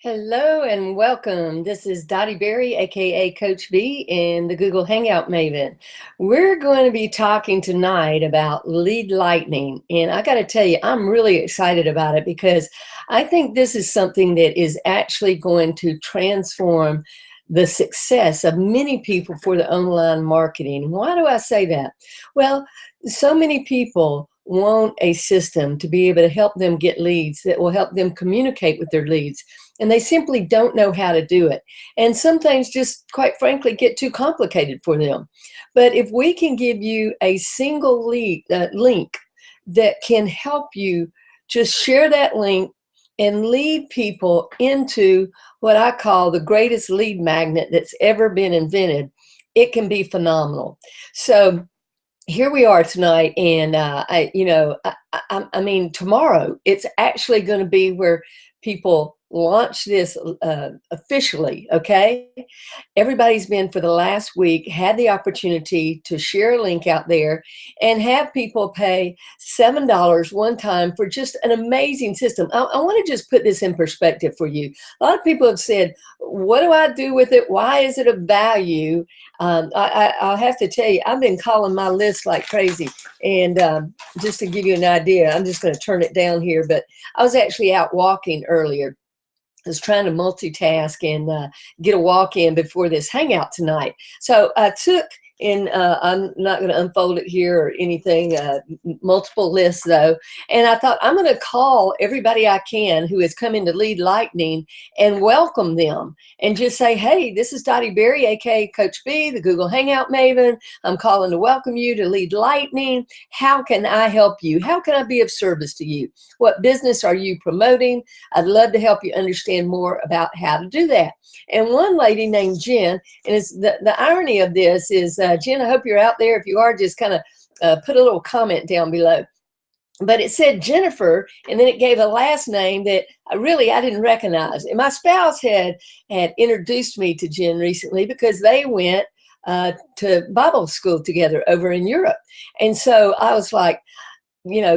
Hello and welcome. This is Dottie Berry, aka Coach B, and the Google Hangout Maven. We're going to be talking tonight about lead lightning, and I got to tell you, I'm really excited about it because I think this is something that is actually going to transform the success of many people for the online marketing. Why do I say that? Well, so many people want a system to be able to help them get leads that will help them communicate with their leads, and they simply don't know how to do it. And some things just, quite frankly, get too complicated for them. But if we can give you a single link that can help you just share that link and lead people into what I call the greatest lead magnet that's ever been invented, it can be phenomenal. So here we are tonight, and I mean, tomorrow it's actually going to be where people launch this officially. Okay, everybody's been for the last week had the opportunity to share a link out there and have people pay $7 one time for just an amazing system. I want to just put this in perspective for you. A lot of people have said, what do I do with it? Why is it of value? I'll have to tell you, I've been calling my list like crazy. And just to give you an idea, I'm just going to turn it down here, but I was actually out walking earlier. I was trying to multitask and get a walk in before this hangout tonight. So I took, and I'm not going to unfold it here or anything, multiple lists though. And I thought I'm going to call everybody I can who has come into Lead Lightning and welcome them and just say, hey, this is Dottie Berry, aka Coach B, the Google Hangout Maven. I'm calling to welcome you to Lead Lightning. How can I help you? How can I be of service to you? What business are you promoting? I'd love to help you understand more about how to do that. And one lady named Jen, and it's the irony of this is, Jen, I hope you're out there. If you are, just kind of put a little comment down below. But it said Jennifer, and then it gave a last name that I didn't recognize. And my spouse had introduced me to Jen recently because they went to Bible school together over in Europe. And so I was like,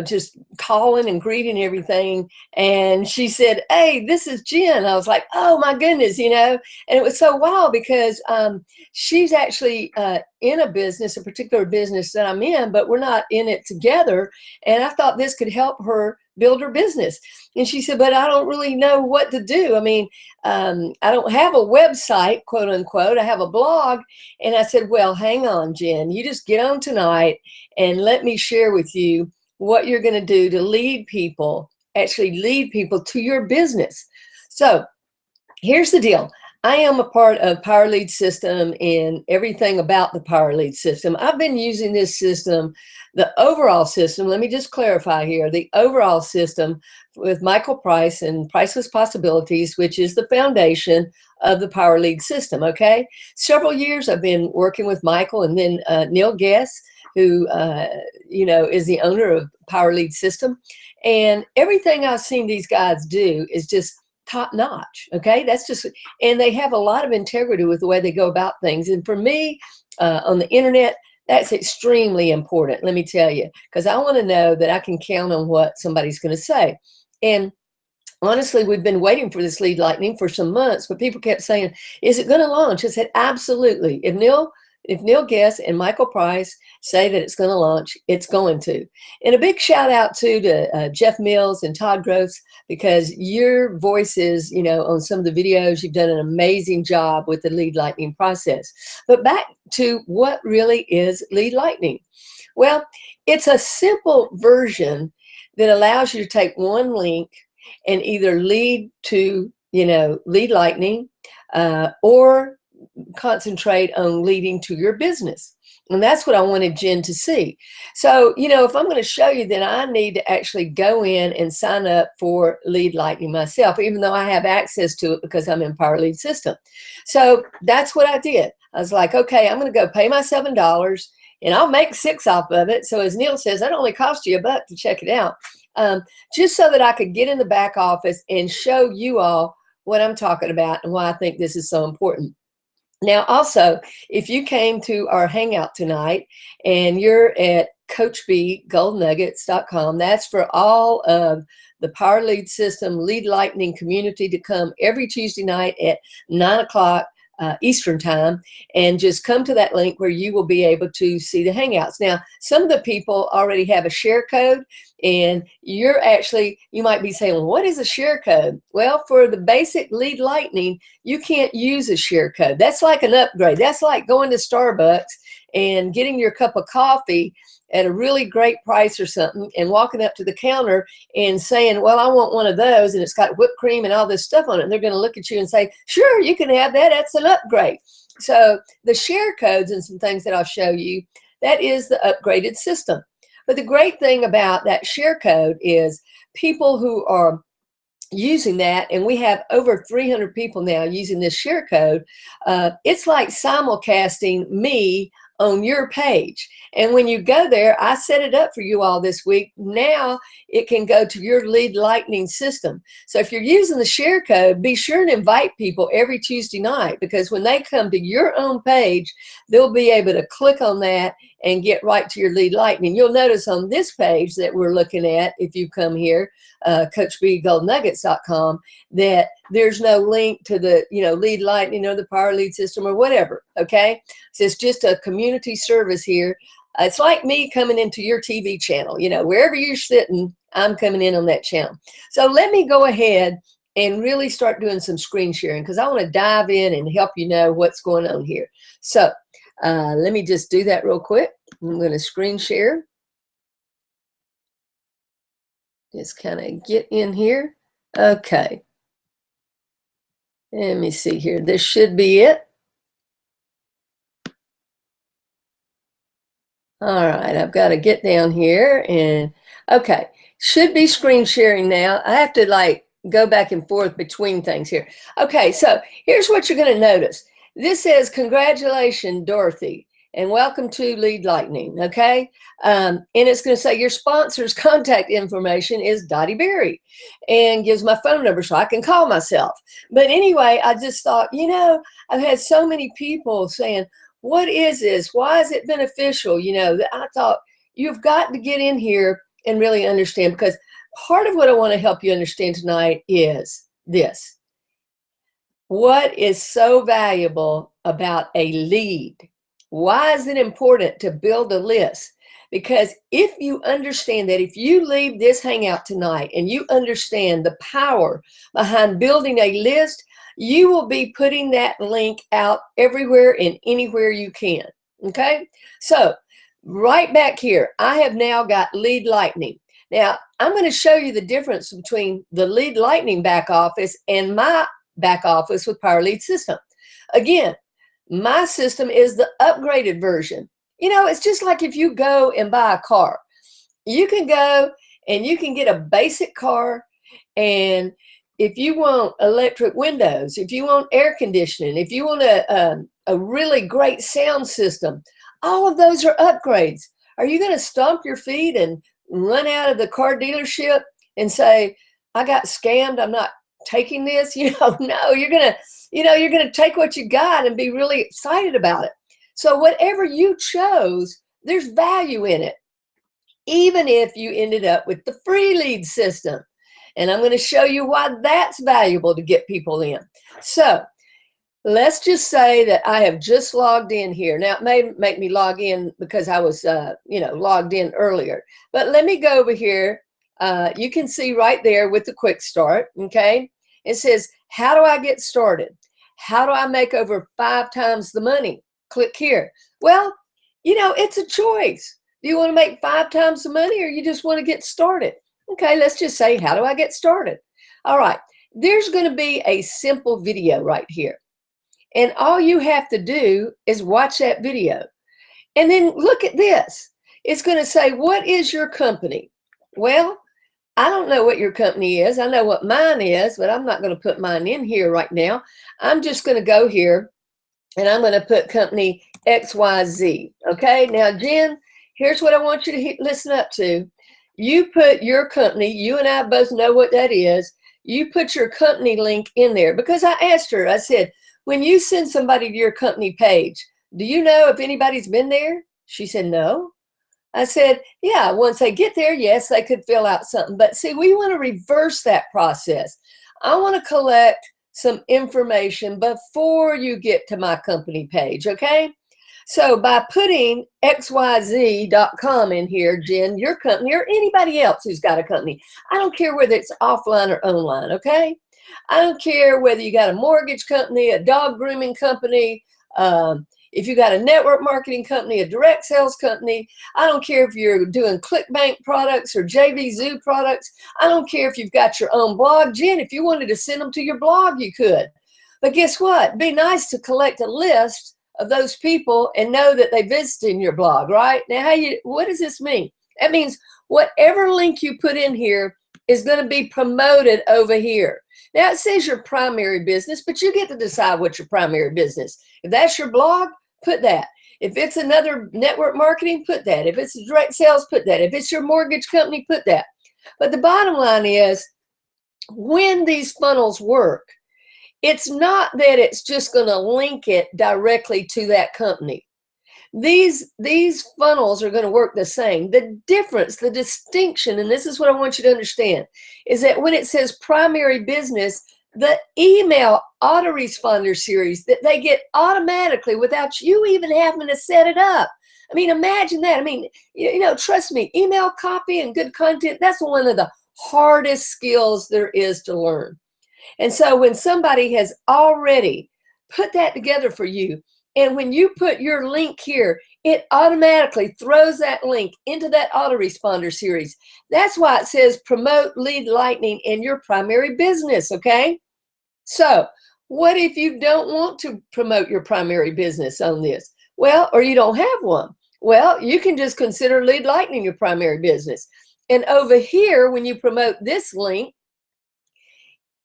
just calling and greeting everything. And she said, hey, this is Jen. I was like, oh my goodness, and it was so wild because she's actually in a particular business that I'm in, but we're not in it together. And I thought this could help her build her business. And she said, but I don't really know what to do. I mean, I don't have a website, quote unquote. I have a blog. And I said, well, hang on, Jen, you just get on tonight and let me share with you what you're going to do to lead people to your business. So here's the deal. I am a part of Power Lead System and everything about the Power Lead System. I've been using this system, the overall system. Let me just clarify here, the overall system with Michael Price and Priceless Possibilities, which is the foundation of the Power Lead System. Okay. Several years I've been working with Michael, and then Neil Guess, who, is the owner of Power Lead System. And everything I've seen these guys do is just top notch. Okay. And they have a lot of integrity with the way they go about things. And for me, on the internet, that's extremely important. Let me tell you, because I want to know that I can count on what somebody's going to say. And honestly, we've been waiting for this Lead Lightning for some months, but people kept saying, is it going to launch? I said, absolutely. If Neil Guess and Michael Price say that it's going to launch, it's going to. And a big shout out to Jeff Mills and Todd Gross, because your voices, on some of the videos, you've done an amazing job with the Lead Lightning process. But back to what really is Lead Lightning. Well, it's a simple version that allows you to take one link and either lead to, Lead Lightning or concentrate on leading to your business. And that's what I wanted Jen to see. So, if I'm going to show you, then I need to actually go in and sign up for Lead Lightning myself, even though I have access to it because I'm in Power Lead System. So that's what I did. I was like, okay, I'm going to go pay my $7 and I'll make $6 off of it. So as Neil says, that only cost you $1 to check it out. Just so that I could get in the back office and show you all what I'm talking about and why I think this is so important. Now, also, if you came to our hangout tonight and you're at CoachBGoldNuggets.com, that's for all of the Power Lead System Lead Lightning community to come every Tuesday night at 9 o'clock Eastern time, and just come to that link where you will be able to see the Hangouts. Now, some of the people already have a share code, and you might be saying, well, what is a share code? Well, for the basic Lead Lightning, you can't use a share code. That's like an upgrade. That's like going to Starbucks and getting your cup of coffee at a really great price or something, and walking up to the counter and saying, well, I want one of those, and it's got whipped cream and all this stuff on it. And they're going to look at you and say, sure, you can have that. That's an upgrade. So the share codes and some things that I'll show you, that is the upgraded system. But the great thing about that share code is people who are using that, and we have over 300 people now using this share code. It's like simulcasting me on your page. And when you go there, I set it up for you all this week. Now it can go to your Lead Lightning system. So if you're using the share code, be sure to invite people every Tuesday night, because when they come to your own page, they'll be able to click on that and get right to your Lead Lightning. You'll notice on this page that we're looking at, if you come here, CoachBGoldNuggets.com, that there's no link to the Lead Lightning or the Power Lead System or whatever. Okay, so it's just a community service here. It's like me coming into your TV channel. Wherever you're sitting, I'm coming in on that channel. So let me go ahead and really start doing some screen sharing, because I want to dive in and help you know what's going on here. So let me just do that real quick. I'm going to screen share. Just kind of get in here. Okay. Let me see here. This should be it. All right, I've got to get down here, and okay, should be screen sharing now. I have to go back and forth between things here. Okay, so here's what you're going to notice. This says, congratulations, Dorothy, and welcome to Lead Lightning, okay? And it's going to say your sponsor's contact information is Dottie Berry, and gives my phone number so I can call myself. But anyway, I just thought, I've had so many people saying, what is this? Why is it beneficial? I thought you've got to get in here and really understand, because part of what I want to help you understand tonight is this. What is so valuable about a lead? Why is it important to build a list? Because if you understand that, if you leave this hangout tonight and you understand the power behind building a list, you will be putting that link out everywhere and anywhere you can. Okay, so right back here, I have now got Lead Lightning. Now I'm going to show you the difference between the Lead Lightning back office and my back office with Power Lead System. Again, my system is the upgraded version. It's just like if you go and buy a car. You can go and you can get a basic car, and if you want electric windows, if you want air conditioning, if you want a really great sound system, all of those are upgrades. Are you going to stomp your feet and run out of the car dealership and say, I got scammed, I'm not taking this? No, you're going to take what you got and be really excited about it. So whatever you chose, there's value in it, even if you ended up with the free lead system. And I'm going to show you why that's valuable to get people in. So let's just say that I have just logged in here. Now, it may make me log in because I was, logged in earlier. But let me go over here. You can see right there with the quick start, okay? It says, how do I get started? How do I make over 5 times the money? Click here. Well, it's a choice. Do you want to make 5 times the money, or you just want to get started? Okay, let's just say, how do I get started? All right, there's going to be a simple video right here. And all you have to do is watch that video. And then look at this. It's going to say, what is your company? Well, I don't know what your company is. I know what mine is, but I'm not going to put mine in here right now. I'm just going to go here, and I'm going to put company XYZ. Okay, now, Jen, here's what I want you to listen up to. You put your company, you and I both know what that is. You put your company link in there, because I asked her, I said, when you send somebody to your company page, do you know if anybody's been there? She said, no. I said, yeah, once they get there, yes, they could fill out something. But see, we want to reverse that process. I want to collect some information before you get to my company page, okay? So by putting xyz.com in here, Jen, your company or anybody else who's got a company, I don't care whether it's offline or online, okay? I don't care whether you got a mortgage company, a dog grooming company, if you got a network marketing company, a direct sales company. I don't care if you're doing ClickBank products or JVZoo products. I don't care if you've got your own blog. Jen, if you wanted to send them to your blog, you could. But guess what? It'd be nice to collect a list of those people and know that they visited your blog, right? Now, what does this mean? That means whatever link you put in here is going to be promoted over here. Now, it says your primary business, but you get to decide what's your primary business. If that's your blog, put that. If it's another network marketing, put that. If it's direct sales, put that. If it's your mortgage company, put that. But the bottom line is, when these funnels work, it's not that it's just going to link it directly to that company. These funnels are going to work the same. The difference, the distinction, and this is what I want you to understand, is that when it says primary business, the email autoresponder series that they get automatically without you even having to set it up. I mean, imagine that. I mean, trust me, email copy and good content, that's one of the hardest skills there is to learn. And so when somebody has already put that together for you, and when you put your link here, it automatically throws that link into that autoresponder series. That's why it says promote lead lightning in your primary business, okay? So what if you don't want to promote your primary business on this? Well, or you don't have one. Well, you can just consider lead lightning your primary business. And over here, when you promote this link,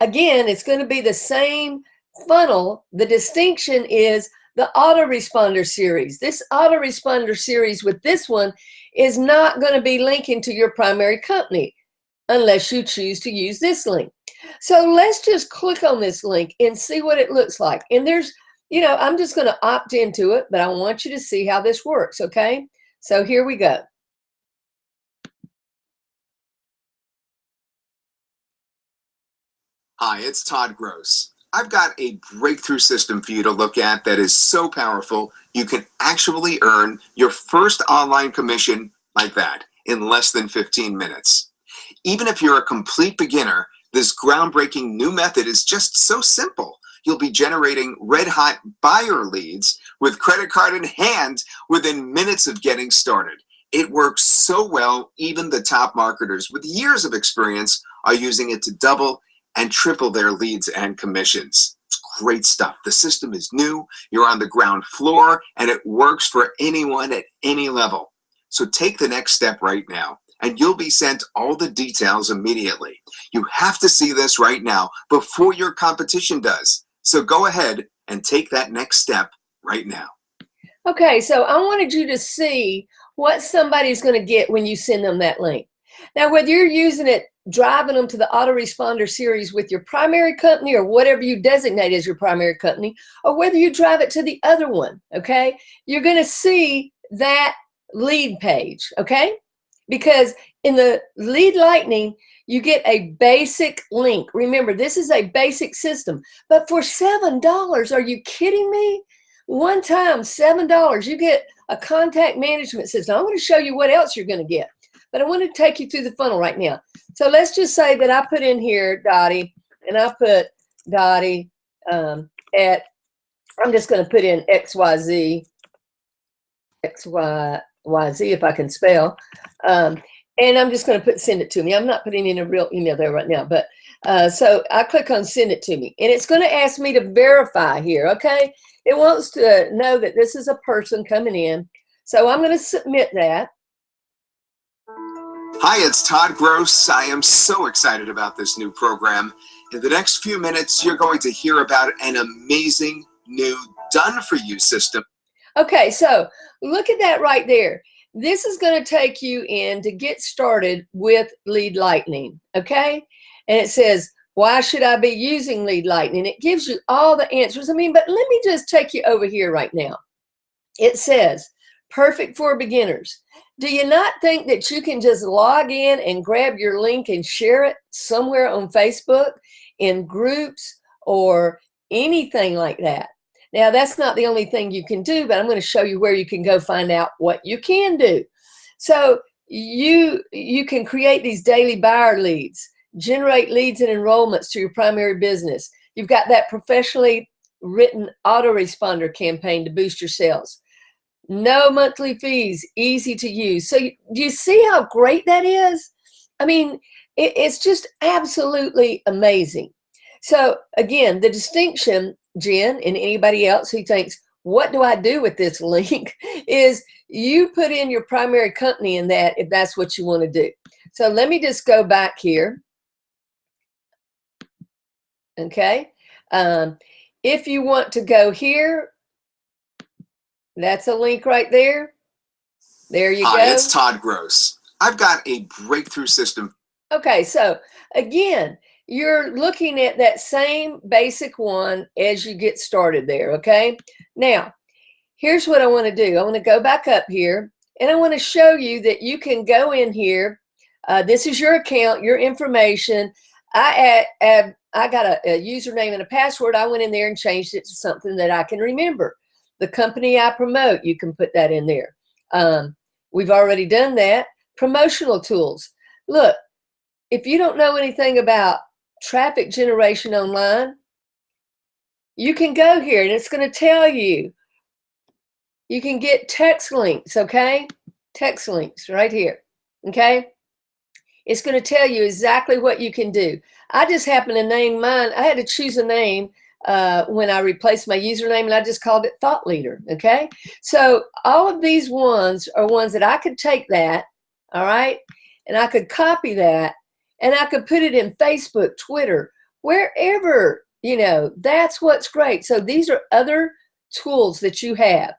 again, it's going to be the same funnel. The distinction is the autoresponder series. This autoresponder series with this one is not going to be linking to your primary company unless you choose to use this link. So let's just click on this link and see what it looks like. And there's, I'm just going to opt into it, but I want you to see how this works, okay? So here we go. Hi, it's Todd Gross. I've got a breakthrough system for you to look at that is so powerful you can actually earn your first online commission like that in less than 15 minutes. Even if you're a complete beginner, this groundbreaking new method is just so simple. You'll be generating red-hot buyer leads with credit card in hand within minutes of getting started. It works so well, even the top marketers with years of experience are using it to double and triple their leads and commissions. It's great stuff. The system is new, you're on the ground floor, and it works for anyone at any level. So take the next step right now, and you'll be sent all the details immediately. You have to see this right now before your competition does. So go ahead and take that next step right now. Okay, so I wanted you to see what somebody's going to get when you send them that link. Now, whether you're using it, driving them to the autoresponder series with your primary company or whatever you designate as your primary company, or whether you drive it to the other one, okay, you're going to see that lead page, okay? Because in the lead lightning, you get a basic link. Remember, this is a basic system, but for $7, are you kidding me? One time, $7, you get a contact management system. I'm going to show you what else you're going to get. But I want to take you through the funnel right now. So let's just say that I put in here Dottie, and I put Dottie I'm just going to put in XYZ if I can spell. And I'm just going to send it to me. I'm not putting in a real email there right now. But so I click on send it to me. And it's going to ask me to verify here, okay? It wants to know that this is a person coming in. So I'm going to submit that. Hi, it's Todd Gross. I am so excited about this new program. In the next few minutes, you're going to hear about an amazing new done-for-you system. Okay, so look at that right there. This is going to take you in to get started with Lead Lightning, okay? And it says, why should I be using Lead Lightning? It gives you all the answers. I mean, but let me just take you over here right now. It says, perfect for beginners. Do you not think that you can just log in and grab your link and share it somewhere on Facebook, in groups, or anything like that? Now, that's not the only thing you can do, but I'm going to show you where you can go find out what you can do. So you can create these daily buyer leads, generate leads and enrollments to your primary business. You've got that professionally written autoresponder campaign to boost your sales. No monthly fees, easy to use. So do you see how great that is? I mean, it's just absolutely amazing. So again, the distinction, Jen, and anybody else who thinks, what do I do with this link, is you put in your primary company in that if that's what you want to do. So let me just go back here. Okay. If you want to go here, that's a link right there. There you go. Hi, it's Todd Gross. I've got a breakthrough system. Okay, so again, you're looking at that same basic one as you get started there, okay? Now, here's what I want to do. I want to go back up here, and I want to show you that you can go in here. This is your account, your information. I got a username and a password. I went in there and changed it to something that I can remember. The company I promote, you can put that in there. We've already done that. Promotional tools. Look, if you don't know anything about traffic generation online, you can go here and it's going to tell you. You can get text links, okay? Text links right here, okay? It's going to tell you exactly what you can do. I just happened to name mine. I had to choose a name when I replaced my username, and I just called it Thought Leader, okay? So all of these ones are ones that I could take that, all right, and I could copy that, and I could put it in Facebook, Twitter, wherever, you know. That's what's great. So these are other tools that you have.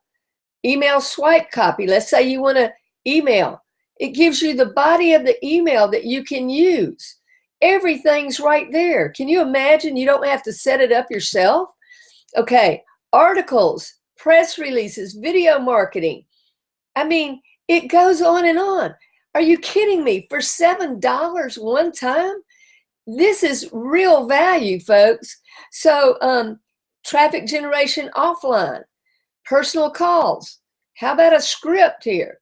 Email swipe copy. Let's say you want to email. It gives you the body of the email that you can use. Everything's right there. Can you imagine? You don't have to set it up yourself. Okay, articles, press releases, video marketing. I mean, it goes on and on. Are you kidding me? For $7 one time? This is real value, folks. So traffic generation offline, personal calls. How about a script here?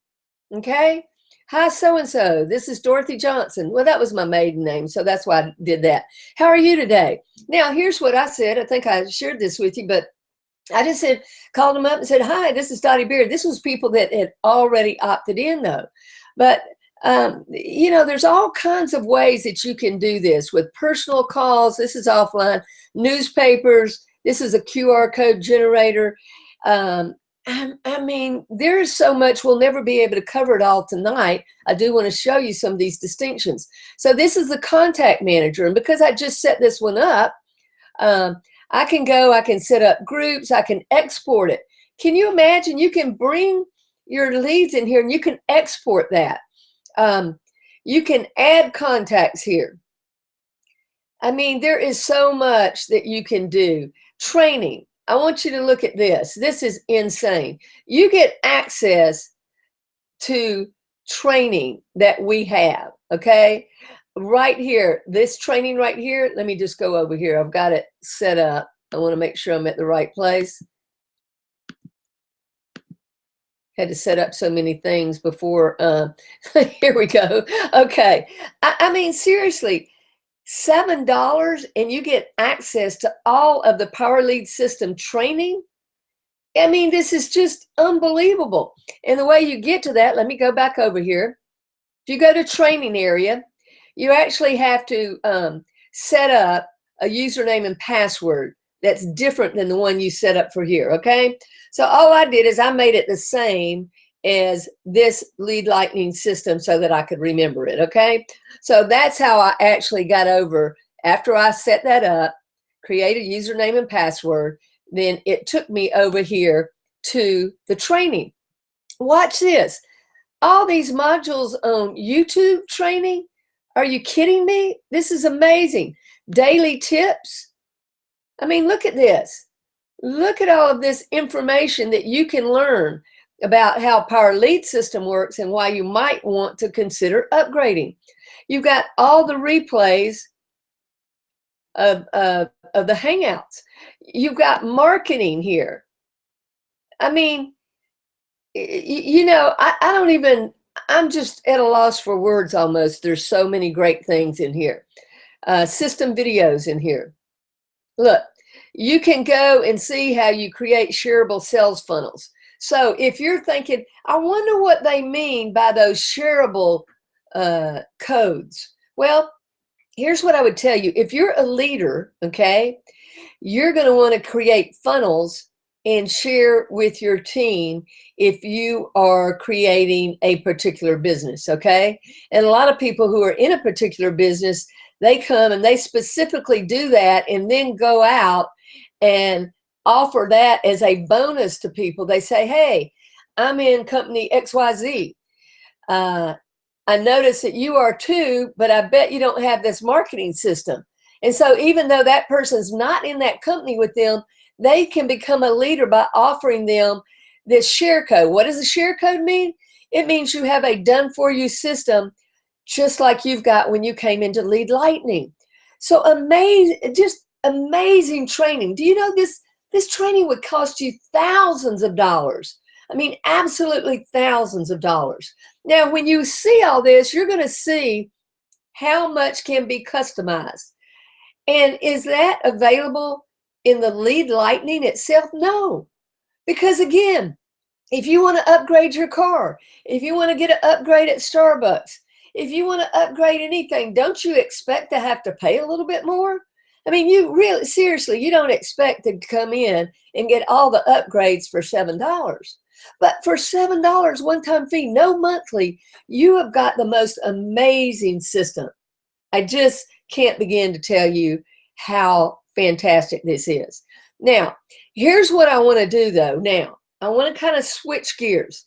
Okay. Hi, so-and-so. This is Dorothy Johnson. Well, that was my maiden name, so that's why I did that. How are you today? Now, here's what I said. I think I shared this with you, but I just said, called them up and said, hi, this is Dottie Beard. This was people that had already opted in, though. But, you know, there's all kinds of ways that you can do this with personal calls. This is offline. Newspapers. This is a QR code generator. I mean, there's so much. We'll never be able to cover it all tonight. I do want to show you some of these distinctions. So this is the contact manager. And because I just set this one up, I can go, I can set up groups, I can export it. Can you imagine? You can bring your leads in here and you can export that. You can add contacts here. I mean, there is so much that you can do. Training. I want you to look at this. This is insane. You get access to training that we have, okay? Right here, this training right here, let me just go over here. I've got it set up. I want to make sure I'm at the right place. Had to set up so many things before. Here we go. Okay. I mean, seriously, $7 and you get access to all of the Power Lead System training. I mean, this is just unbelievable. And the way you get to that, let me go back over here. If you go to training area, you actually have to set up a username and password that's different than the one you set up for here, okay? So all I did is I made it the same as this Lead Lightning system so that I could remember it, okay? So that's how I actually got over. After I set that up, create a username and password, then it took me over here to the training. Watch this. All these modules on YouTube training, are you kidding me? This is amazing. Daily tips. I mean, look at this. Look at all of this information that you can learn. about how Power Lead System works and why you might want to consider upgrading. You've got all the replays of the Hangouts. You've got marketing here. I mean, you know, I don't even, I'm just at a loss for words almost. There's so many great things in here. System videos in here. Look, you can go and see how you create shareable sales funnels. So if you're thinking, I wonder what they mean by those shareable codes. Well, here's what I would tell you. If you're a leader, okay, you're going to want to create funnels and share with your team if you are creating a particular business, okay? And a lot of people who are in a particular business, they come and they specifically do that and then go out and offer that as a bonus to people. They say, hey, I'm in company XYZ. I notice that you are too, but I bet you don't have this marketing system. And so even though that person's not in that company with them, they can become a leader by offering them this share code. What does a share code mean? It means you have a done-for-you system, just like you've got when you came into Lead Lightning. So amazing, just amazing training. Do you know this training would cost you thousands of dollars? I mean, absolutely thousands of dollars. Now, when you see all this, you're going to see how much can be customized. And is that available in the Lead Lightning itself? No. Because again, if you want to upgrade your car, if you want to get an upgrade at Starbucks, if you want to upgrade anything, don't you expect to have to pay a little bit more? I mean, you really, seriously, you don't expect to come in and get all the upgrades for $7. But for $7 one-time fee, no monthly, you have got the most amazing system. I just can't begin to tell you how fantastic this is. Now, here's what I want to do though. Now, I want to kind of switch gears.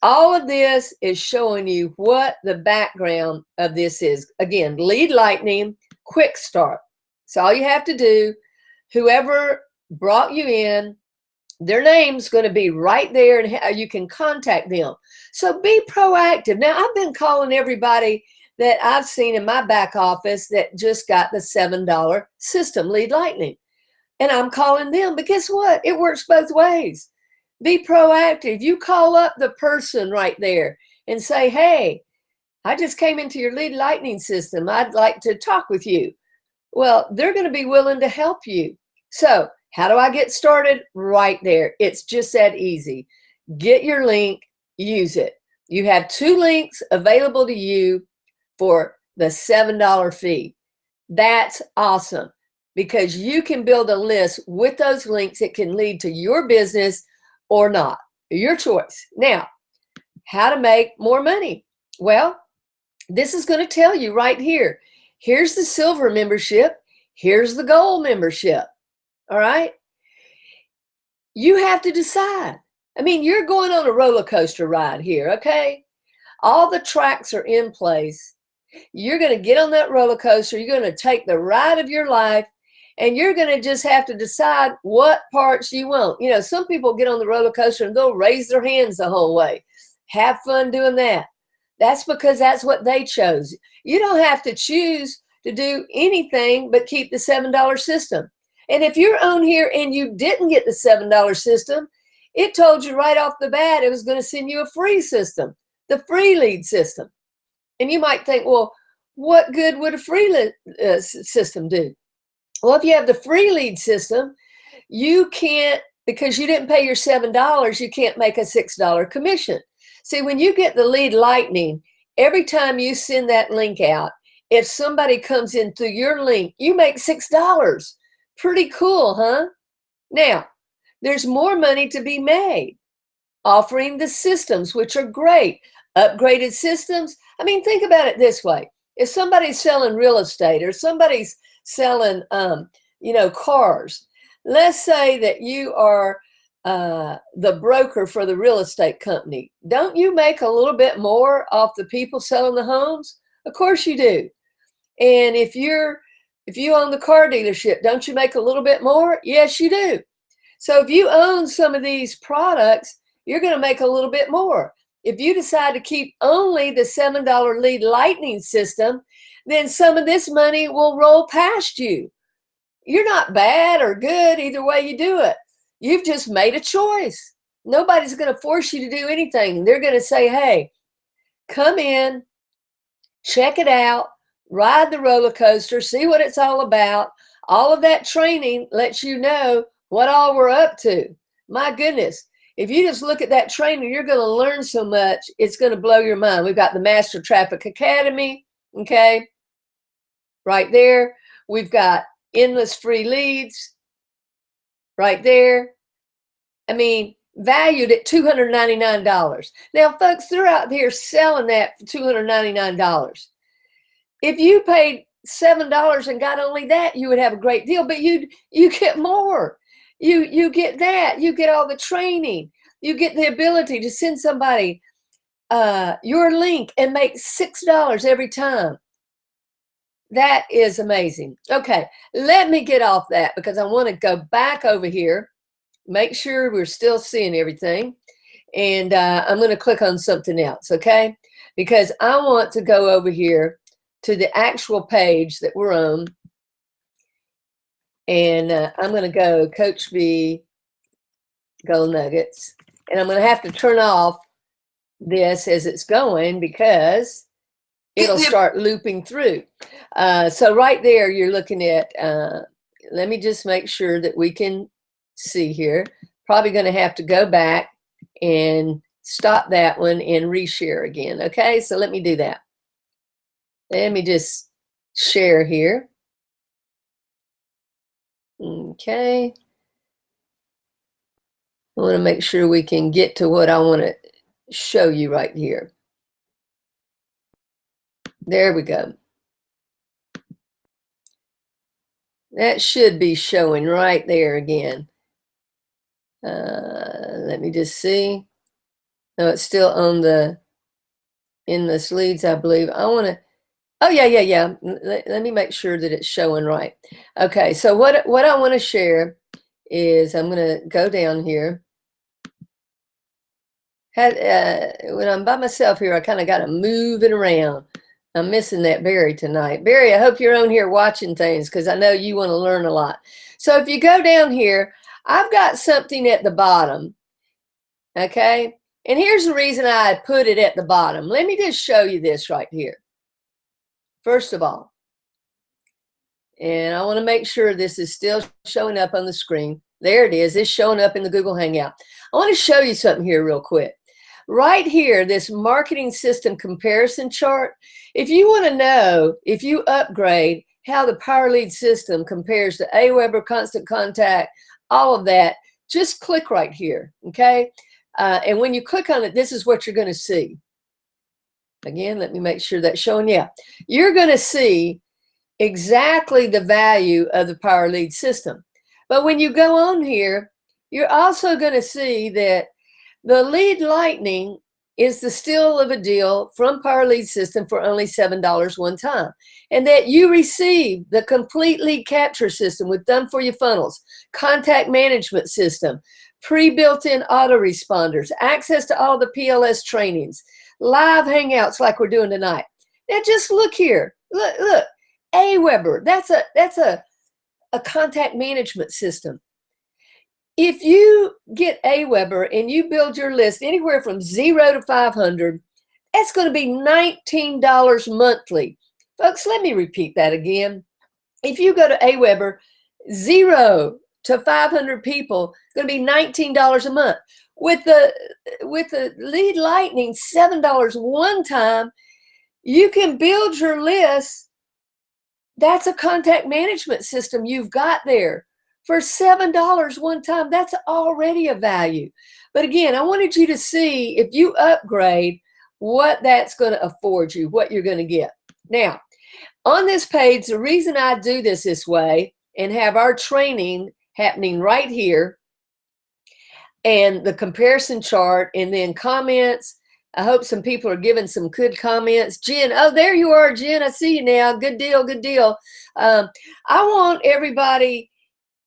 All of this is showing you what the background of this is. Again, Lead Lightning, quick start. So all you have to do, whoever brought you in, their name's going to be right there and how you can contact them. So be proactive. Now, I've been calling everybody that I've seen in my back office that just got the $7 system, Lead Lightning. And I'm calling them, but guess what? It works both ways. Be proactive. You call up the person right there and say, hey, I just came into your Lead Lightning system. I'd like to talk with you. Well, they're going to be willing to help you. So how do I get started? Right there. It's just that easy. Get your link, use it. You have 2 links available to you for the $7 fee. That's awesome because you can build a list with those links. It can lead to your business or not, your choice. Now, how to make more money? Well, this is going to tell you right here. Here's the silver membership. Here's the gold membership. All right. You have to decide. I mean, you're going on a roller coaster ride here. Okay. All the tracks are in place. You're going to get on that roller coaster. You're going to take the ride of your life, and you're going to just have to decide what parts you want. You know, some people get on the roller coaster and they'll raise their hands the whole way. Have fun doing that. That's because that's what they chose. You don't have to choose to do anything but keep the $7 system. And if you're on here and you didn't get the $7 system, it told you right off the bat it was going to send you a free system, the free lead system. And you might think, well, what good would a free system do? Well, if you have the free lead system, you can't, because you didn't pay your $7, you can't make a $6 commission. See, when you get the Lead Lightning, every time you send that link out, if somebody comes in through your link, you make $6. Pretty cool, huh? Now, there's more money to be made offering the systems, which are great. Upgraded systems. I mean, think about it this way. If somebody's selling real estate or somebody's selling, cars, let's say that you are the broker for the real estate company. Don't you make a little bit more off the people selling the homes? Of course you do. And if you own the car dealership, don't you make a little bit more? Yes, you do. So if you own some of these products you're going to make a little bit more. If you decide to keep only the $7 lead lightning system, then some of this money will roll past you. You're not bad or good either way you do it. You've just made a choice. Nobody's going to force you to do anything. They're going to say, hey, come in, check it out, ride the roller coaster, see what it's all about. All of that training lets you know what all we're up to. My goodness, if you just look at that training, you're going to learn so much, it's going to blow your mind. We've got the Master Traffic Academy, okay, right there. We've got endless free leads right there. I mean, valued at $299. Now, folks, they're out here selling that for $299. If you paid $7 and got only that, you would have a great deal, but you get more. You get that. You get all the training. You get the ability to send somebody your link and make $6 every time. That is amazing. Okay, let me get off that because I want to go back over here, make sure we're still seeing everything, and I'm going to click on something else, okay? Because I want to go over here to the actual page that we're on, and I'm going to go Coach B Gold Nuggets, and I'm going to have to turn off this as it's going because it'll start looping through. So right there, you're looking at, let me just make sure that we can see here. Probably going to have to go back and stop that one and reshare again. Okay, so let me do that. Let me just share here. Okay. I want to make sure we can get to what I want to show you right here. There we go. That should be showing right there again. Let me just see. No, it's still on the endless leads, I believe. I want to, oh yeah. Let me make sure that it's showing right. Okay, so what I want to share is I'm going to go down here. When I'm by myself here, I kind of got to move it around. I'm missing that Barry tonight. Barry, I hope you're on here watching things because I know you want to learn a lot. So if you go down here, I've got something at the bottom, okay? And here's the reason I put it at the bottom. Let me just show you this right here. First of all, and I want to make sure this is still showing up on the screen. There it is. It's showing up in the Google Hangout. I want to show you something here real quick. Right here, this marketing system comparison chart, if you want to know, if you upgrade how the Power Lead system compares to AWeber, Constant Contact, all of that, just click right here, okay? And when you click on it, this is what you're going to see. Again, let me make sure that's showing. Yeah, you're going to see exactly the value of the Power Lead system. But when you go on here, you're also going to see that the Lead Lightning is the steal of a deal from Power Lead System for only $7 one time. And that you receive the complete lead capture system with done-for-you funnels, contact management system, pre-built-in autoresponders, access to all the PLS trainings, live hangouts like we're doing tonight. Now just look here. Look. AWeber, that's a contact management system. If you get AWeber and you build your list anywhere from 0 to 500, that's going to be $19 monthly. Folks, let me repeat that again. If you go to AWeber, 0 to 500 people, it's going to be $19 a month. With the Lead Lightning, $7 one time, you can build your list. That's a contact management system you've got there. For $7 one time, that's already a value. But again, I wanted you to see if you upgrade what that's going to afford you, what you're going to get. Now, on this page, the reason I do this way and have our training happening right here and the comparison chart and then comments. I hope some people are giving some good comments. Jen, oh, there you are, Jen. I see you now. Good deal, good deal. I want everybody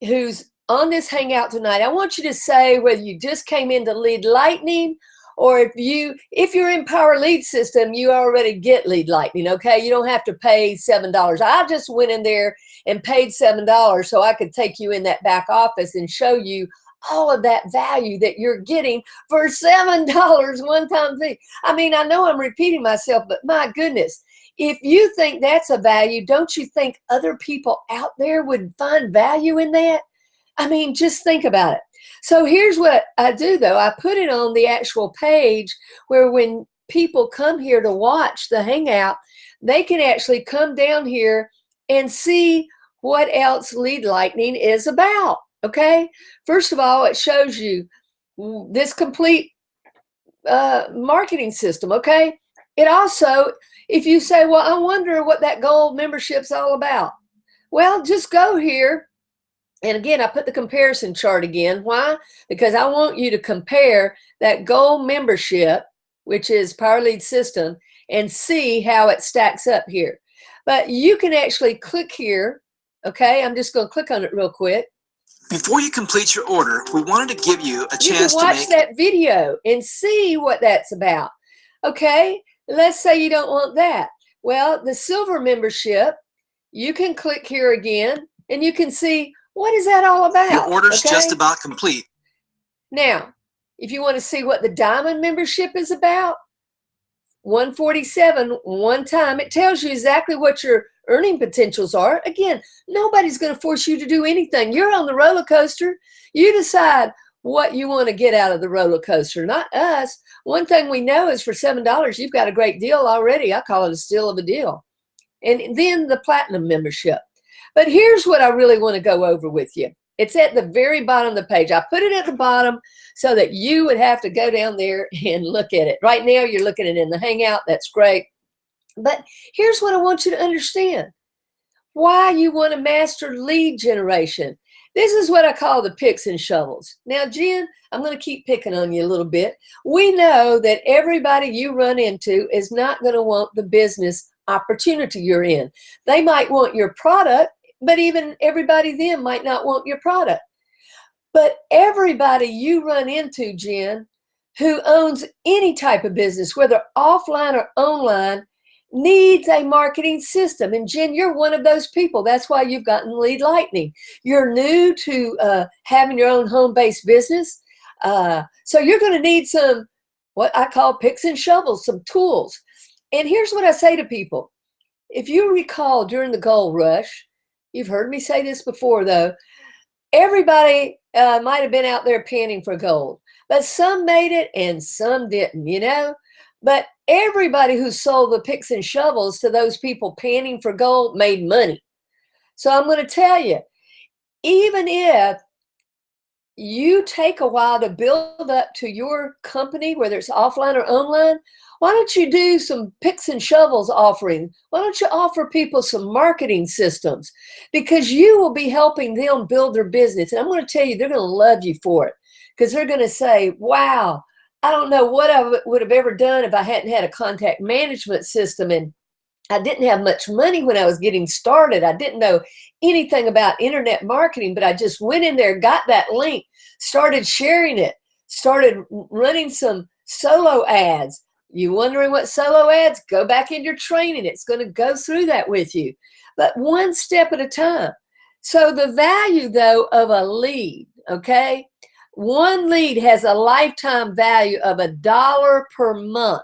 who's on this hangout tonight, I want you to say whether you just came into Lead Lightning, or if you're in Power Lead System, you already get Lead Lightning, okay? You don't have to pay $7. I just went in there and paid $7 so I could take you in that back office and show you all of that value that you're getting for $7 one-time fee. I mean, I know I'm repeating myself, but my goodness, if you think that's a value, don't you think other people out there would find value in that? I mean, just think about it. So here's what I do, though. I put it on the actual page where when people come here to watch the hangout, they can actually come down here and see what else Lead Lightning is about, okay? First of all, it shows you this complete marketing system, okay? It also, if you say, well, I wonder what that gold membership's all about. Well, just go here. And again, I put the comparison chart again. Why? Because I want you to compare that gold membership, which is Power Lead System, and see how it stacks up here. But you can actually click here. Okay, I'm just going to click on it real quick. Before you complete your order, we wanted to give you a chance to make... You can watch that video and see what that's about. Okay, let's say you don't want that. Well, the silver membership, you can click here again, and you can see, what is that all about? Your order's just about complete. Now, if you want to see what the diamond membership is about, $147 one time. It tells you exactly what your earning potentials are. Again, nobody's going to force you to do anything. You're on the roller coaster. You decide what you want to get out of the roller coaster, not us. One thing we know is for $7, you've got a great deal already. I call it a steal of a deal. And then the platinum membership. But here's what I really want to go over with you. It's at the very bottom of the page. I put it at the bottom so that you would have to go down there and look at it. Right now, you're looking at it in the Hangout. That's great. But here's what I want you to understand. Why you want to master lead generation. This is what I call the picks and shovels. Now, Jen, I'm going to keep picking on you a little bit. We know that everybody you run into is not going to want the business opportunity you're in. They might want your product, but even everybody then might not want your product. But everybody you run into, Jen, who owns any type of business, whether offline or online, needs a marketing system. And Jen, you're one of those people. That's why you've gotten Lead Lightning. You're new to having your own home-based business. So you're going to need some, what I call picks and shovels, some tools. And here's what I say to people. If you recall during the gold rush, you've heard me say this before though, everybody might have been out there panning for gold, but some made it and some didn't, you know? But everybody who sold the picks and shovels to those people panning for gold made money. So I'm going to tell you, even if you take a while to build up to your company, whether it's offline or online, why don't you do some picks and shovels offering? Why don't you offer people some marketing systems? Because you will be helping them build their business. And I'm going to tell you, they're going to love you for it, because they're going to say, wow, I don't know what I would have ever done if I hadn't had a contact management system, and I didn't have much money when I was getting started. I didn't know anything about internet marketing, but I just went in there, got that link, started sharing it, started running some solo ads. You wondering what solo ads? Go back in your training. It's going to go through that with you, but one step at a time. So the value, though, of a lead, okay? One lead has a lifetime value of $1 per month.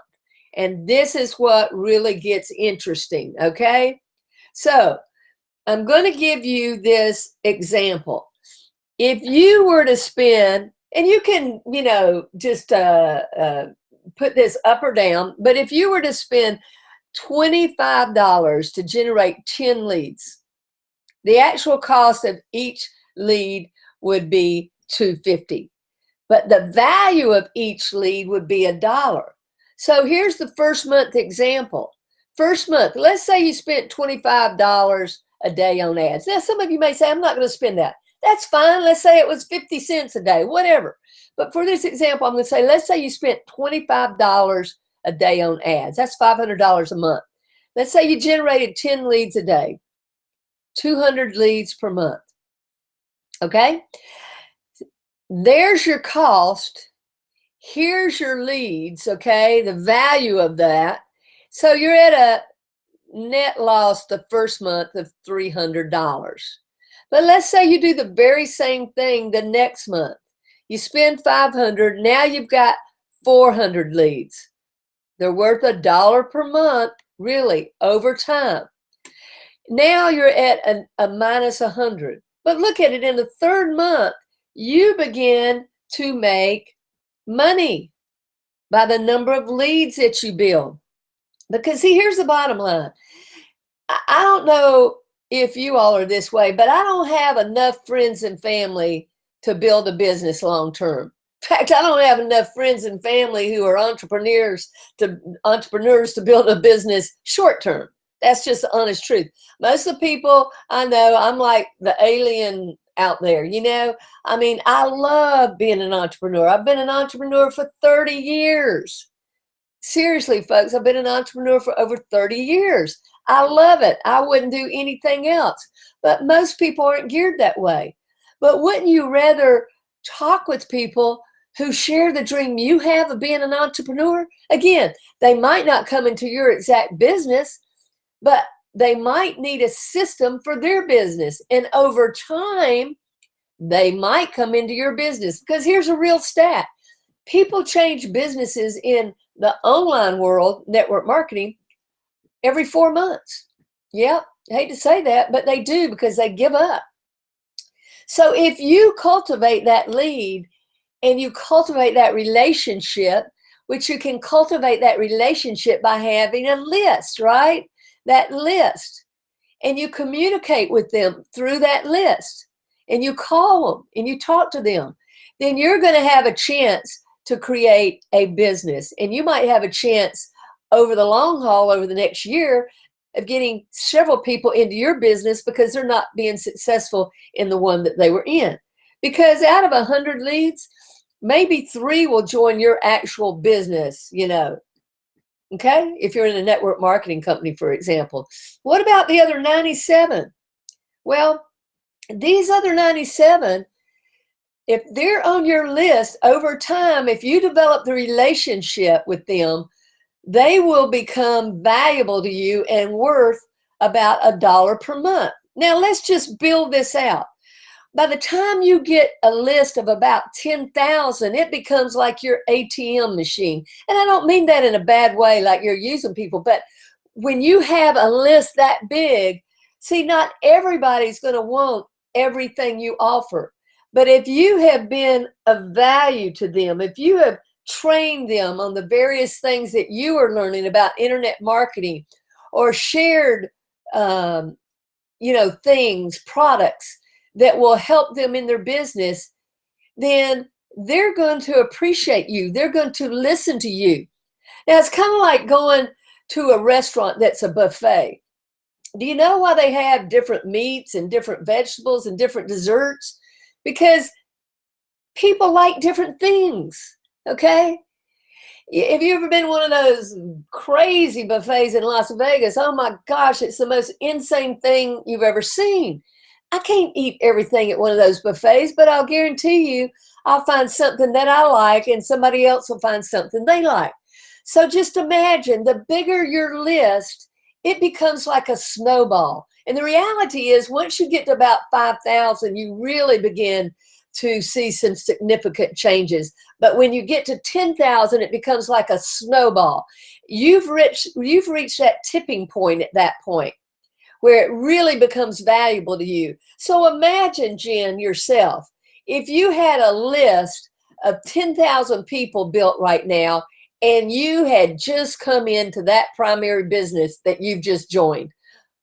And this is what really gets interesting, okay? So I'm going to give you this example. If you were to spend, and you can, you know, just put this up or down, but if you were to spend $25 to generate 10 leads, the actual cost of each lead would be $2.50, but the value of each lead would be $1. So here's the first month example. First month, let's say you spent $25 a day on ads. Now, some of you may say, I'm not going to spend that. That's fine. Let's say it was 50 cents a day, whatever. But for this example, I'm going to say, let's say you spent $25 a day on ads. That's $500 a month. Let's say you generated 10 leads a day, 200 leads per month. Okay? There's your cost. Here's your leads, okay? The value of that. So you're at a net loss the first month of $300. But let's say you do the very same thing the next month. You spend $500, now you've got 400 leads. They're worth $1 per month, really, over time. Now you're at a minus 100. But look at it, in the third month, you begin to make money by the number of leads that you build. Because see, here's the bottom line. I don't know if you all are this way, but I don't have enough friends and family to build a business long term. In fact, I don't have enough friends and family who are entrepreneurs to build a business short term. That's just the honest truth. Most of the people I know, I'm like the alien out there, you know? I mean, I love being an entrepreneur. I've been an entrepreneur for 30 years. Seriously, folks, I've been an entrepreneur for over 30 years. I love it. I wouldn't do anything else. But most people aren't geared that way. But wouldn't you rather talk with people who share the dream you have of being an entrepreneur? Again, they might not come into your exact business, but they might need a system for their business. And over time, they might come into your business. Because here's a real stat. People change businesses in the online world, network marketing, every 4 months. Yep, I hate to say that, but they do, because they give up. So if you cultivate that lead and you cultivate that relationship, which you can cultivate that relationship by having a list, right? That list. And you communicate with them through that list. And you call them and you talk to them. Then you're going to have a chance to create a business. And you might have a chance over the long haul, over the next year, of getting several people into your business because they're not being successful in the one that they were in. Because out of 100 leads, maybe 3 will join your actual business, you know. Okay? If you're in a network marketing company, for example. What about the other 97? Well, these other 97, if they're on your list over time, if you develop the relationship with them, they will become valuable to you and worth about $1 per month. Now, let's just build this out. By the time you get a list of about 10,000, it becomes like your ATM machine. And I don't mean that in a bad way, like you're using people, but when you have a list that big, see, not everybody's going to want everything you offer. But if you have been of value to them, if you have trained them on the various things that you are learning about internet marketing, or shared, things, products that will help them in their business, then they're going to appreciate you. They're going to listen to you. Now, it's kind of like going to a restaurant that's a buffet. Do you know why they have different meats and different vegetables and different desserts? Because people like different things, okay? Have you ever been one of those crazy buffets in Las Vegas? Oh my gosh, it's the most insane thing you've ever seen. I can't eat everything at one of those buffets, but I'll guarantee you I'll find something that I like and somebody else will find something they like. So just imagine, the bigger your list, it becomes like a snowball. And the reality is, once you get to about 5,000, you really begin to see some significant changes. But when you get to 10,000, it becomes like a snowball. You've reached that tipping point at that point where it really becomes valuable to you. So imagine, Jen, yourself, if you had a list of 10,000 people built right now, and you had just come into that primary business that you've just joined.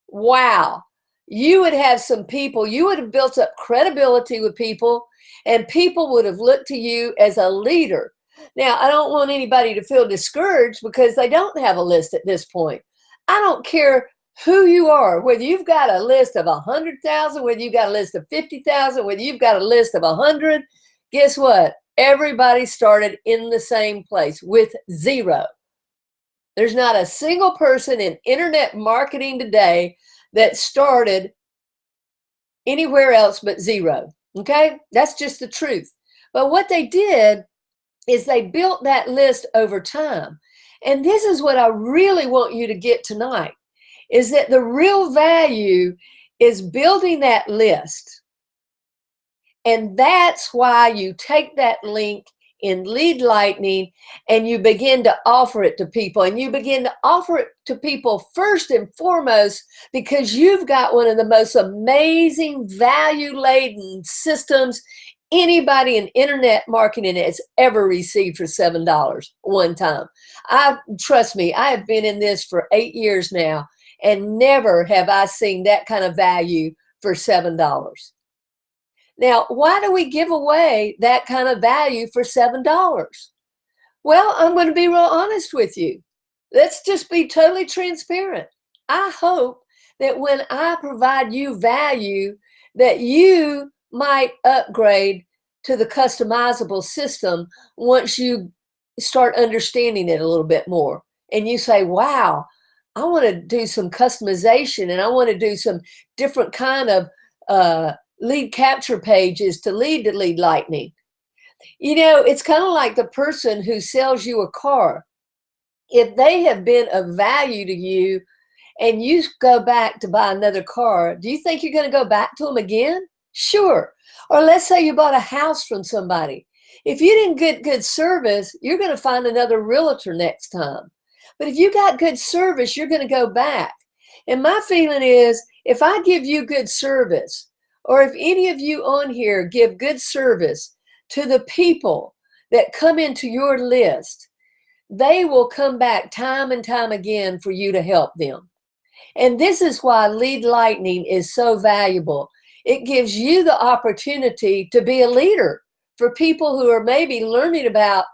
Wow. You would have some people, you would have built up credibility with people, and people would have looked to you as a leader. Now, I don't want anybody to feel discouraged because they don't have a list at this point. I don't care who you are, whether you've got a list of 100,000, whether you've got a list of 50,000, whether you've got a list of 100, guess what? Everybody started in the same place with 0. There's not a single person in internet marketing today that started anywhere else but 0. Okay, that's just the truth. But what they did is they built that list over time. And this is what I really want you to get tonight, is that the real value is building that list. And that's why you take that link in Lead Lightning and you begin to offer it to people. And you begin to offer it to people first and foremost because you've got one of the most amazing value-laden systems anybody in internet marketing has ever received for $7 one time. Trust me, I have been in this for 8 years now, and never have I seen that kind of value for $7. Now, why do we give away that kind of value for $7? Well, I'm going to be real honest with you. Let's just be totally transparent. I hope that when I provide you value, that you might upgrade to the customizable system once you start understanding it a little bit more. And you say, wow, I want to do some customization and I want to do some different kind of lead capture pages to Lead Lightning. You know, it's kind of like the person who sells you a car. If they have been of value to you and you go back to buy another car, do you think you're going to go back to them again? Sure. Or let's say you bought a house from somebody. If you didn't get good service, you're going to find another realtor next time. But if you got good service, you're going to go back. And my feeling is, if I give you good service, or if any of you on here give good service to the people that come into your list, they will come back time and time again for you to help them. And this is why Lead Lightning is so valuable. It gives you the opportunity to be a leader for people who are maybe learning about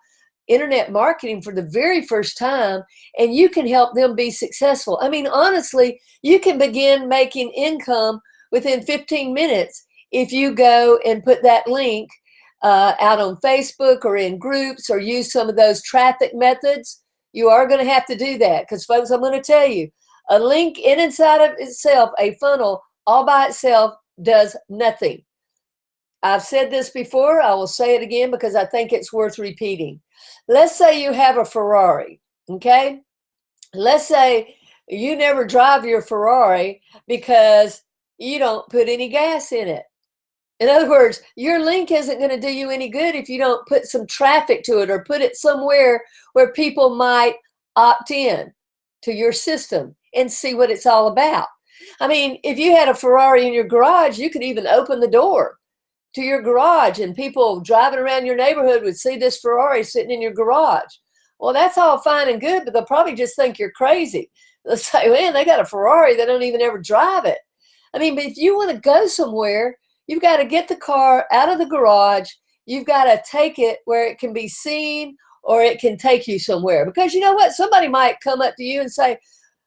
internet marketing for the very first time, and you can help them be successful. I mean, honestly, you can begin making income within 15 minutes if you go and put that link out on Facebook or in groups or use some of those traffic methods. You are going to have to do that because, folks, I'm going to tell you, a link inside of itself, a funnel all by itself does nothing. I've said this before. I will say it again because I think it's worth repeating. Let's say you have a Ferrari, okay? Let's say you never drive your Ferrari because you don't put any gas in it. In other words, your link isn't going to do you any good if you don't put some traffic to it or put it somewhere where people might opt in to your system and see what it's all about. I mean, if you had a Ferrari in your garage, you could even open the door to your garage and people driving around your neighborhood would see this Ferrari sitting in your garage. Well, that's all fine and good, but they'll probably just think you're crazy. They'll say, man, they got a Ferrari. They don't even ever drive it. I mean, but if you want to go somewhere, you've got to get the car out of the garage. You've got to take it where it can be seen or it can take you somewhere. Because you know what? Somebody might come up to you and say,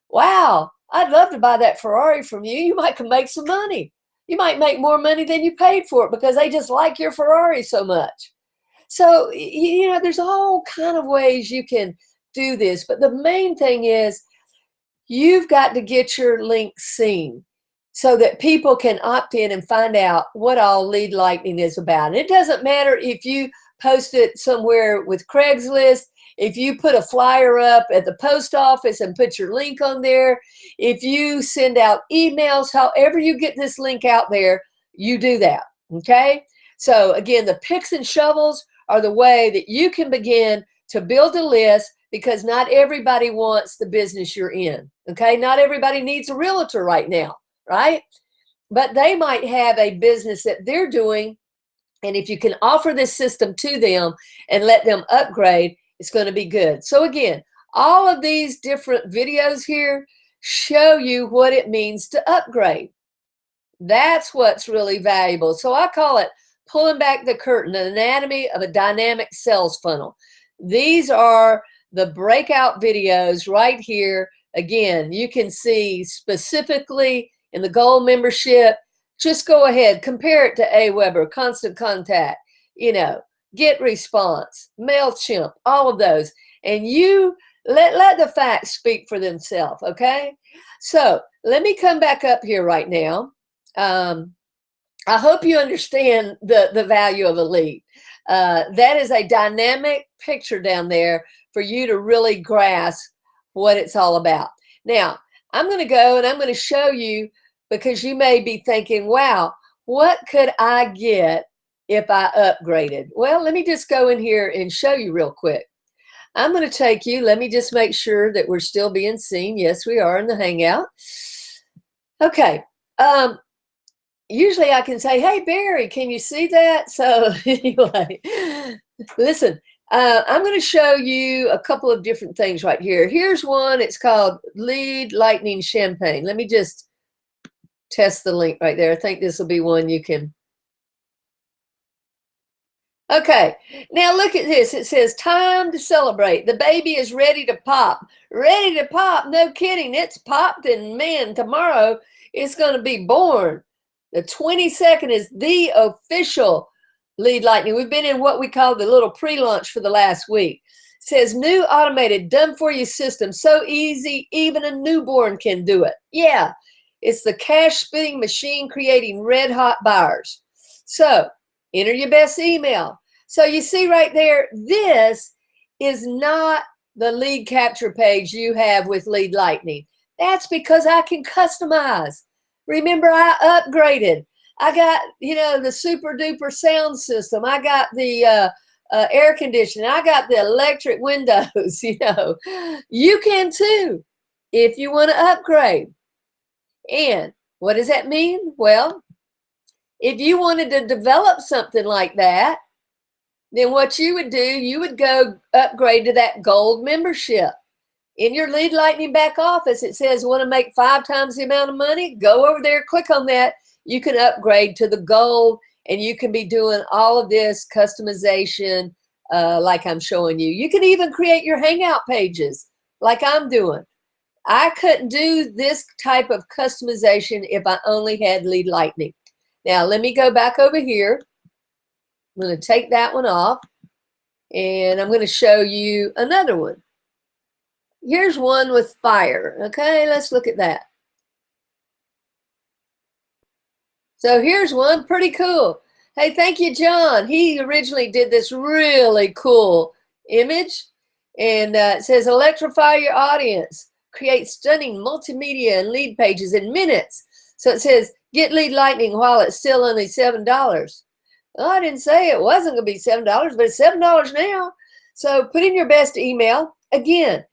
wow, I'd love to buy that Ferrari from you. You might can make some money. You might make more money than you paid for it because they just like your Ferrari so much. So, you know, there's all kind of ways you can do this. But the main thing is you've got to get your link seen so that people can opt in and find out what all Lead Lightning is about. And it doesn't matter if you post it somewhere with Craigslist, if you put a flyer up at the post office and put your link on there, if you send out emails, however you get this link out there, you do that, okay? So again, the picks and shovels are the way that you can begin to build a list because not everybody wants the business you're in, okay? Not everybody needs a realtor right now, right? But they might have a business that they're doing, and if you can offer this system to them and let them upgrade, it's going to be good. So again, all of these different videos here show you what it means to upgrade. That's what's really valuable. So I call it pulling back the curtain, an anatomy of a dynamic sales funnel. These are the breakout videos right here. Again, you can see specifically in the gold membership. Just go ahead, compare it to Aweber, Constant Contact, you know, Get Response, MailChimp, all of those. And you let the facts speak for themselves, okay? So let me come back up here right now. I hope you understand the value of a lead. That is a dynamic picture down there for you to really grasp what it's all about. Now, I'm going to go and I'm going to show you, because you may be thinking, wow, what could I get if I upgraded? Well, let me just go in here and show you real quick. I'm going to take you, let me just make sure that we're still being seen. Yes, we are in the Hangout. Okay. Usually I can say, hey, Barry, can you see that? So anyway, listen, I'm going to show you a couple of different things right here. Here's one. It's called Lead Lightning Champagne. Let me just test the link right there. I think this will be one you can. Okay, now look at this. It says time to celebrate. The baby is ready to pop. Ready to pop. No kidding. It's popped, and man, tomorrow it's going to be born. The 22nd is the official Lead Lightning. We've been in what we call the little pre-launch for the last week. It says new automated done-for-you system. So easy, even a newborn can do it. Yeah, it's the cash-spitting machine creating red-hot buyers. So enter your best email. So you see right there, this is not the lead capture page you have with Lead Lightning. That's because I can customize. Remember, I upgraded. I got, the super duper sound system. I got the air conditioning. I got the electric windows. You can too if you want to upgrade. And what does that mean? Well, if you wanted to develop something like that, then what you would do, you would go upgrade to that gold membership. In your Lead Lightning back office, it says want to make 5 times the amount of money. Go over there, click on that. You can upgrade to the gold, and you can be doing all of this customization like I'm showing you. You can even create your Hangout pages like I'm doing. I couldn't do this type of customization if I only had Lead Lightning. Now, let me go back over here. I'm going to take that one off, and I'm going to show you another one. Here's one with fire. Okay, let's look at that. So here's one, pretty cool. Hey, thank you, John. He originally did this really cool image, and it says electrify your audience, create stunning multimedia and lead pages in minutes. So it says get Lead Lightning while it's still only $7. Well, I didn't say it wasn't going to be $7, but it's $7 now. So put in your best email. Again,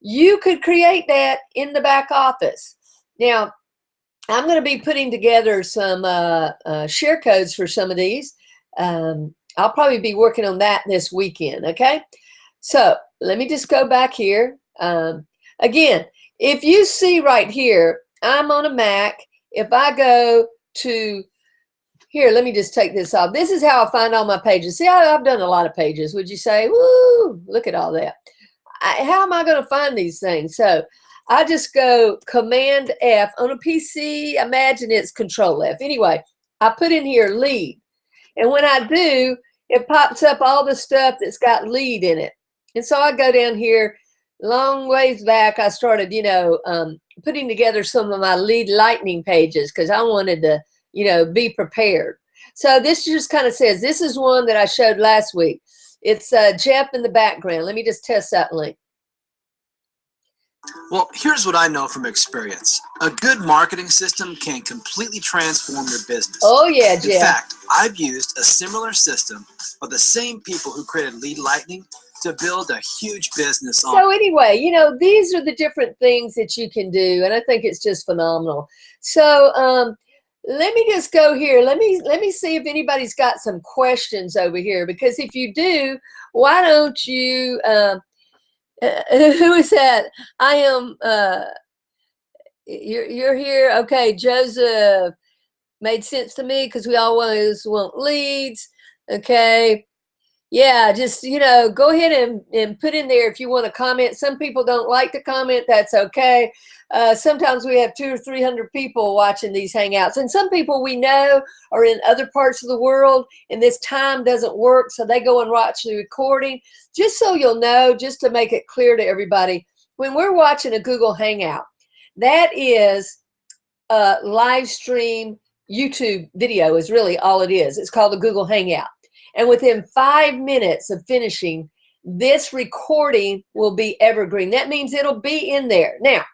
you could create that in the back office. Now, I'm going to be putting together some share codes for some of these. I'll probably be working on that this weekend, okay? So let me just go back here. Again, if you see right here, I'm on a Mac. If I go to here, let me just take this off. This is how I find all my pages. See, I've done a lot of pages. Would you say, woo, look at all that. How am I going to find these things? So I just go Command F on a PC. Imagine it's Control F. Anyway, I put in here lead. And when I do, it pops up all the stuff that's got lead in it. And so I go down here, long ways back, I started, putting together some of my Lead Lightning pages because I wanted to, be prepared. So this just kind of says, this is one that I showed last week. It's Jeff in the background. Let me just test that link. Well, here's what I know from experience. A good marketing system can completely transform your business. Oh, yeah, Jeff. In fact, I've used a similar system of the same people who created Lead Lightning to build a huge business on. So anyway, these are the different things that you can do, and I think it's just phenomenal. So let me just go here. Let me see if anybody's got some questions over here, because if you do, why don't you who is that? I am you're here. Okay, Joseph, made sense to me because we always want leads. Okay. Yeah, just, go ahead and put in there if you want to comment. Some people don't like to comment. That's okay. Sometimes we have 200 or 300 people watching these Hangouts. And some people we know are in other parts of the world, and this time doesn't work, so they go and watch the recording. Just so you'll know, just to make it clear to everybody, when we're watching a Google Hangout, that is a live stream YouTube video is really all it is. It's called the Google Hangout. And within 5 minutes of finishing, this recording will be evergreen. That means it'll be in there. Now,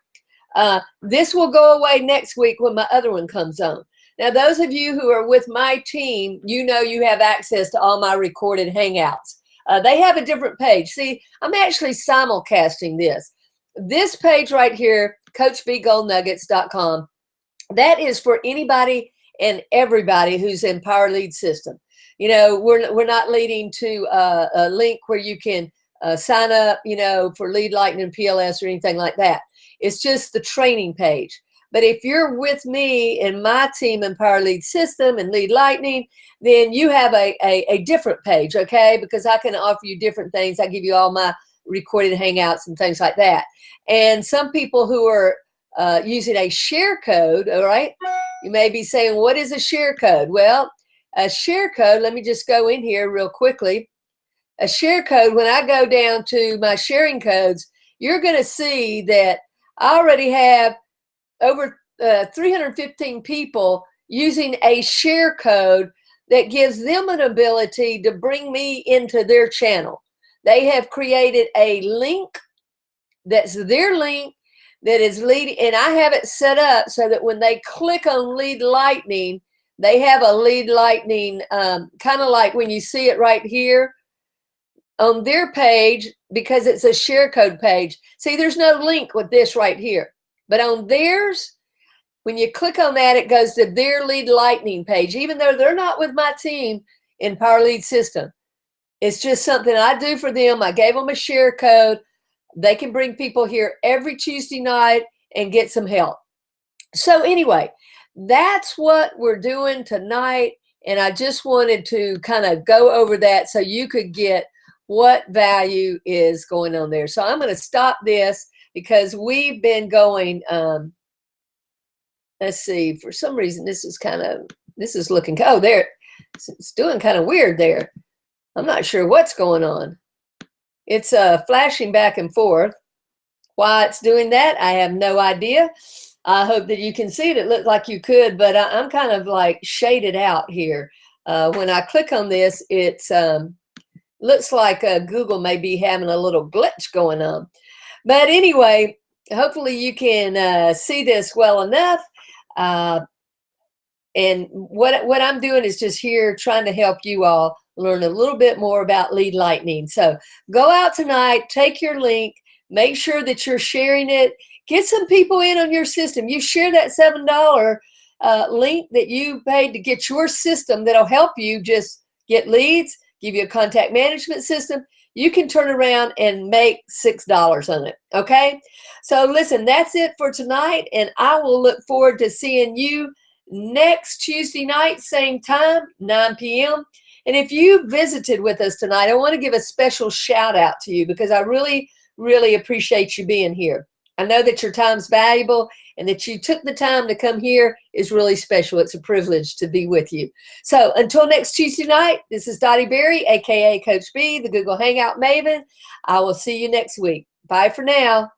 this will go away next week when my other one comes on. Now, those of you who are with my team, you know you have access to all my recorded Hangouts. They have a different page. See, I'm actually simulcasting this. This page right here, CoachBGoldNuggets.com, that is for anybody and everybody who's in Power Lead System. You know, we're not leading to a link where you can sign up, you know, for Lead Lightning, PLS, or anything like that. It's just the training page. But if you're with me and my team in Power Lead System and Lead Lightning, then you have a different page, okay? Because I can offer you different things. I give you all my recorded Hangouts and things like that. And some people who are using a share code, all right? You may be saying, what is a share code? Well, a share code, let me just go in here real quickly. A share code, when I go down to my sharing codes, you're going to see that I already have over 315 people using a share code that gives them an ability to bring me into their channel. They have created a link that's their link that is leading, and I have it set up so that when they click on Lead Lightning, they have a Lead Lightning, kind of like when you see it right here on their page, because it's a share code page. See, there's no link with this right here. But on theirs, when you click on that, it goes to their Lead Lightning page, even though they're not with my team in Power Lead System. It's just something I do for them. I gave them a share code. They can bring people here every Tuesday night and get some help. So anyway, that's what we're doing tonight. And I just wanted to kind of go over that so you could get what value is going on there. So I'm going to stop this because we've been going, let's see, for some reason, this is looking, oh, there, it's doing kind of weird there. I'm not sure what's going on. It's flashing back and forth. Why it's doing that, I have no idea. I hope that you can see it. It looked like you could, but I'm kind of like shaded out here. When I click on this, it's looks like Google may be having a little glitch going on. But anyway, hopefully you can see this well enough. And what I'm doing is just here trying to help you all learn a little bit more about Lead Lightning. So go out tonight, take your link, make sure that you're sharing it, get some people in on your system. You share that $7 link that you paid to get your system that'll help you just get leads, give you a contact management system. You can turn around and make $6 on it, okay? So listen, that's it for tonight, and I will look forward to seeing you next Tuesday night, same time, 9 p.m. And if you visited with us tonight, I want to give a special shout out to you because I really, really appreciate you being here. I know that your time's valuable and that you took the time to come here is really special. It's a privilege to be with you. So until next Tuesday night, this is Dottie Berry, aka Coach B, the Google Hangout Maven. I will see you next week. Bye for now.